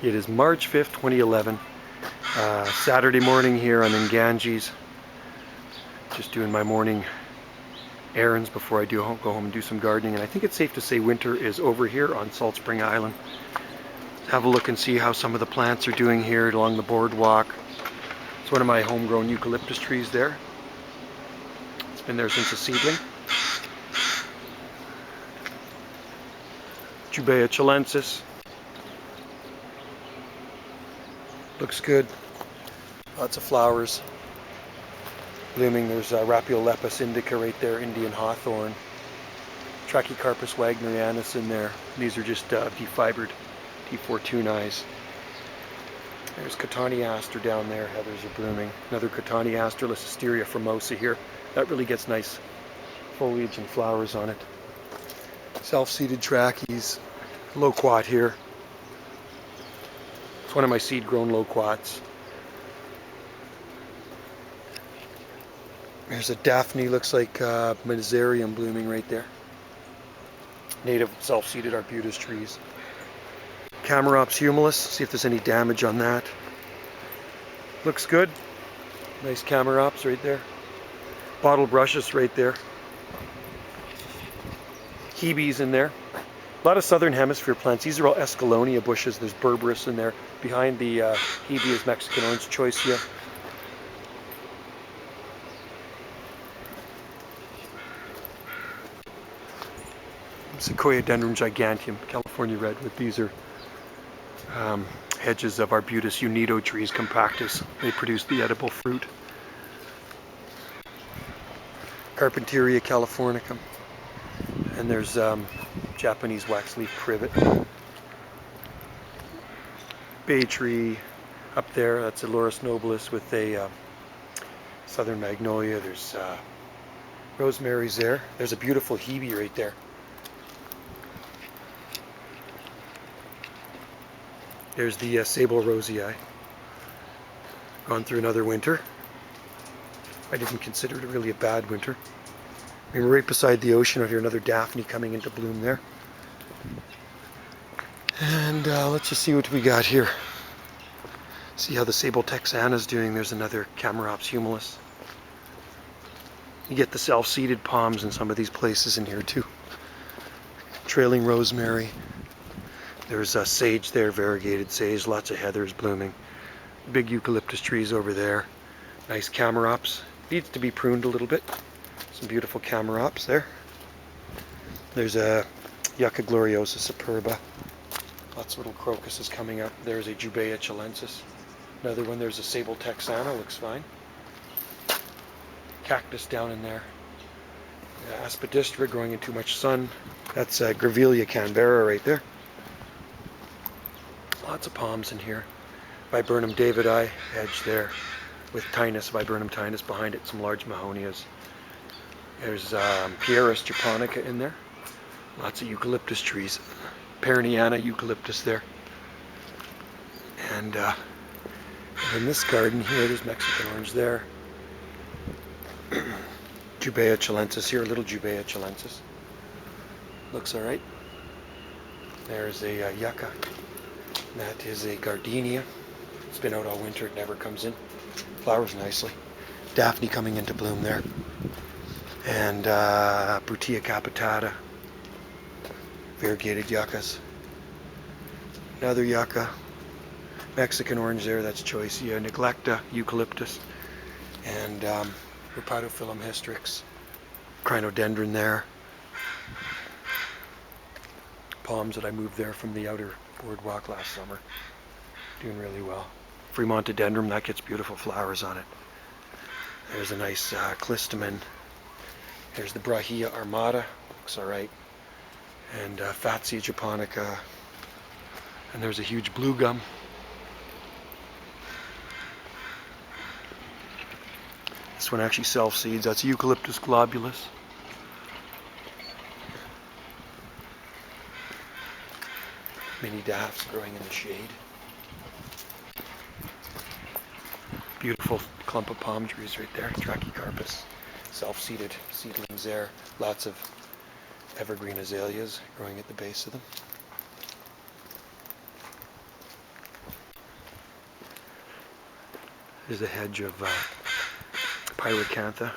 It is March 5th, 2011. Saturday morning here. I'm in Ganges. Just doing my morning errands before I go home and do some gardening. And I think it's safe to say winter is over here on Salt Spring Island. Have a look and see how some of the plants are doing here along the boardwalk. It's one of my homegrown eucalyptus trees there. It's been there since a seedling. Jubea chilensis. Looks good. Lots of flowers blooming. There's Rapiolepis indica right there, Indian hawthorn. Trachycarpus wagnerianus in there. These are just defibered D4 There's Cotoneaster down there. Heathers are blooming. Another Cotoneaster, Lysisteria formosa here. That really gets nice foliage and flowers on it. Self-seeded trachys. Loquat here. It's one of my seed-grown loquats. There's a Daphne, looks like Melisarium blooming right there. Native self-seeded arbutus trees. Chamaerops humilis, see if there's any damage on that. Looks good. Nice Chamaerops right there. Bottle brushes right there. Hebes in there. A lot of southern hemisphere plants. These are all Escallonia bushes. There's Berberis in there. Behind the Hebe is Mexican orange choicea. Sequoia dendron giganteum, California redwood. These are hedges of Arbutus unido trees compactus. They produce the edible fruit. Carpentaria californicum. And there's Japanese waxleaf privet. Bay tree up there, that's Ailurus nobilis with a southern magnolia. There's rosemary's there. There's a beautiful Hebe right there. There's the Sable rosei. Gone through another winter. I didn't consider it really a bad winter. I mean, we're right beside the ocean out here. Another Daphne coming into bloom there. And let's just see what we got here. See how the Sable texana is doing. There's another Chamaerops humilis. You get the self-seeded palms in some of these places in here too. Trailing rosemary. There's sage there, variegated sage, lots of heathers blooming. Big eucalyptus trees over there. Nice Chamaerops. Needs to be pruned a little bit. Some beautiful Chamaerops there. There's a Yucca gloriosa superba. Lots of little crocuses coming up. There's a Jubea chilensis. Another one, there's a Sable texana, looks fine. Cactus down in there. Aspidistra growing in too much sun. That's Grevillea canberra right there. Lots of palms in here. Viburnum davidi, hedge there, with Tinus, Viburnum tinus behind it, some large Mahonias. There's Pieris japonica in there. Lots of eucalyptus trees. Perniana eucalyptus there. And in this garden here, there's Mexican orange there. Jubea chilensis here, a little Jubea chilensis. Looks alright. There's a yucca. That is a gardenia. It's been out all winter, it never comes in. Flowers nicely. Daphne coming into bloom there. And Butea capitata. Variegated yuccas. Another yucca. Mexican orange there, that's choicea. Neglecta eucalyptus. And Rhipidophyllum hystrix. Crinodendron there. Palms that I moved there from the outer boardwalk last summer. Doing really well. Fremontodendron, that gets beautiful flowers on it. There's a nice clistamon. There's the Brahia armata, looks alright. And Fatsia japonica. And there's a huge blue gum. This one actually self-seeds. That's Eucalyptus globulus. Mini daphs growing in the shade. Beautiful clump of palm trees right there. Trachycarpus. Self-seeded seedlings there. Lots of evergreen azaleas growing at the base of them. There's a hedge of pyracantha.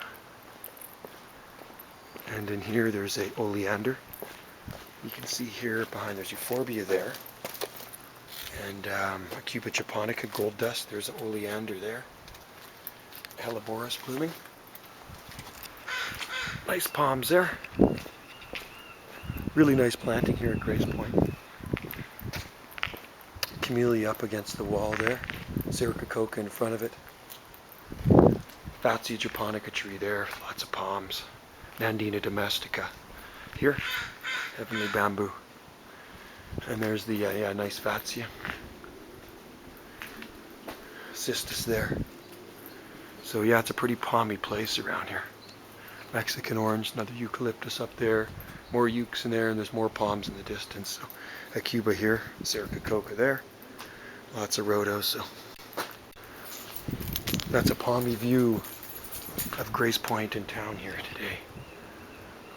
And in here there's a oleander. You can see here behind there's euphorbia there. And a Cupa japonica gold dust. There's an oleander there. Helleborus blooming. Nice palms there. Really nice planting here at Grace Point. Camellia up against the wall there. Serica in front of it. Fatsia japonica tree there. Lots of palms. Nandina domestica. Here, heavenly bamboo. And there's the nice Fatsia. Cistus there. So yeah, it's a pretty palmy place around here. Mexican orange, another eucalyptus up there. More eucs in there, and there's more palms in the distance. So a Cuba here, Serica there. Lots of rhodos. So that's a palmy view of Grace Point in town here today.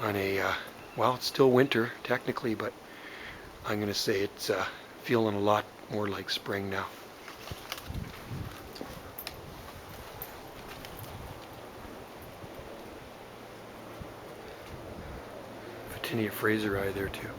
On a, well, it's still winter technically, but I'm going to say it's feeling a lot more like spring now. Photinia fraseri there too.